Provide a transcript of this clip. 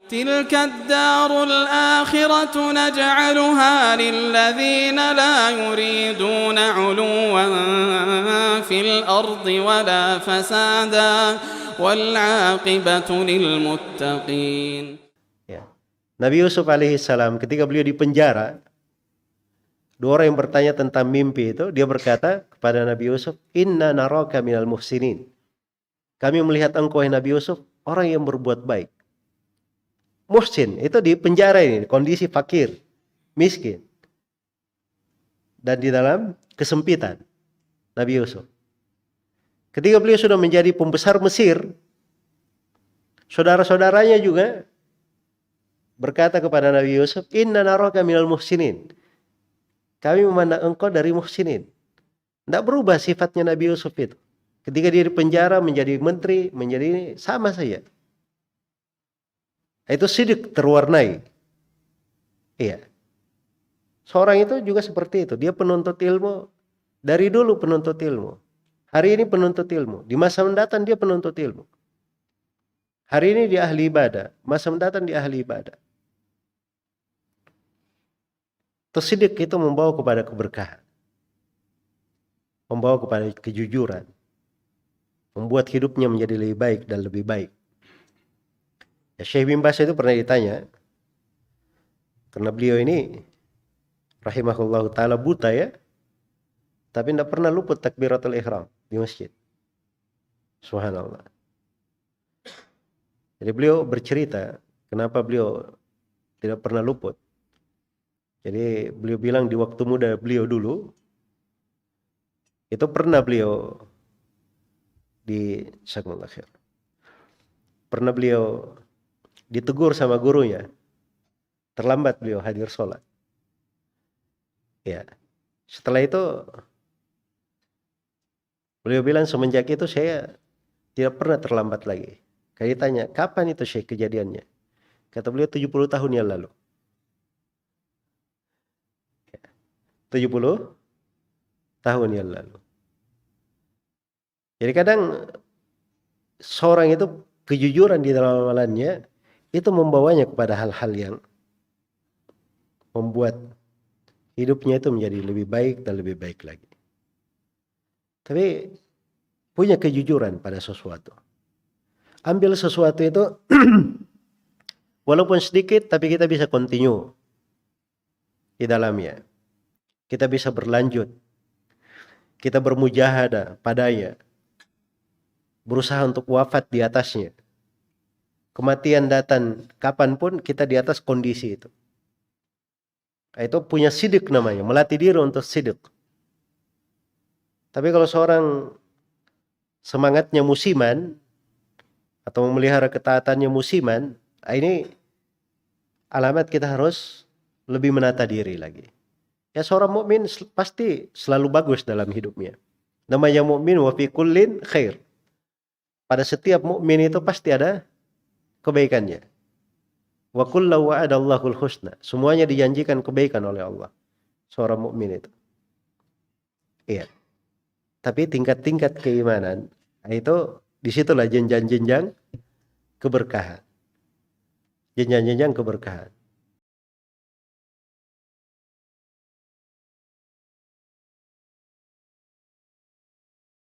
تلك الدار الآخرة نجعلها للذين لا يريدون علوا في الأرض ولا فسادا والعاقبة للمتقين. Ya. Nabi Yusuf alaihissalam ketika beliau di penjara, dua orang yang bertanya tentang mimpi itu, dia berkata kepada Nabi Yusuf, "Inna naraka minal muhsinin." Kami melihat engkau, Nabi Yusuf, orang yang berbuat baik. Muhsin itu di penjara ini, kondisi fakir, miskin, dan di dalam kesempitan. Nabi Yusuf, ketika beliau sudah menjadi pembesar Mesir, saudara-saudaranya juga berkata kepada Nabi Yusuf, "Inna naraka minal muhsinin." Kami memandang engkau dari muhsinin. Tidak berubah sifatnya Nabi Yusuf itu. Ketika dia di penjara menjadi menteri, menjadi ini, sama saja. Itu sidik terwarnai. Iya. Seorang itu juga seperti itu. Dia penuntut ilmu. Dari dulu penuntut ilmu. Hari ini penuntut ilmu. Di masa mendatang dia penuntut ilmu. Hari ini dia ahli ibadah. Masa mendatang dia ahli ibadah. Sidik itu membawa kepada keberkahan. Membawa kepada kejujuran. Membuat hidupnya menjadi lebih baik dan lebih baik. Ya, Syekh bin Baz itu pernah ditanya, karena beliau ini rahimahullahu ta'ala buta ya, tapi tidak pernah luput takbiratul ihram di masjid. Subhanallah. Jadi beliau bercerita kenapa beliau tidak pernah luput. Jadi beliau bilang di waktu muda beliau dulu, itu pernah beliau pernah beliau ditegur sama gurunya, terlambat beliau hadir sholat. Ya, setelah itu beliau bilang semenjak itu saya tidak pernah terlambat lagi. Kayak ditanya, kapan itu Syekh kejadiannya? Kata beliau 70 tahun yang lalu. 70 tahun yang lalu. Jadi kadang seorang itu kejujuran di dalam amalannya itu membawanya kepada hal-hal yang membuat hidupnya itu menjadi lebih baik dan lebih baik lagi. Tapi punya kejujuran pada sesuatu. Ambil sesuatu itu walaupun sedikit tapi kita bisa continue di dalamnya. Kita bisa berlanjut. Kita bermujahadah padanya. Berusaha untuk wafat di atasnya. Kematian datang kapanpun kita di atas kondisi itu. Itu punya sidik namanya, melatih diri untuk sidik. Tapi kalau seorang semangatnya musiman atau memelihara ketaatannya musiman, ini alamat kita harus lebih menata diri lagi. Ya, seorang mukmin pasti selalu bagus dalam hidupnya. Namanya mukmin wa fi kullin khair. Pada setiap mukmin itu pasti ada kebaikannya. Wa kullu wa'adallahul husna. Semuanya dijanjikan kebaikan oleh Allah. Seorang mukmin itu. Iya. Tapi tingkat-tingkat keimanan itu disitulah jenjang-jenjang keberkahan. Jenjang-jenjang keberkahan.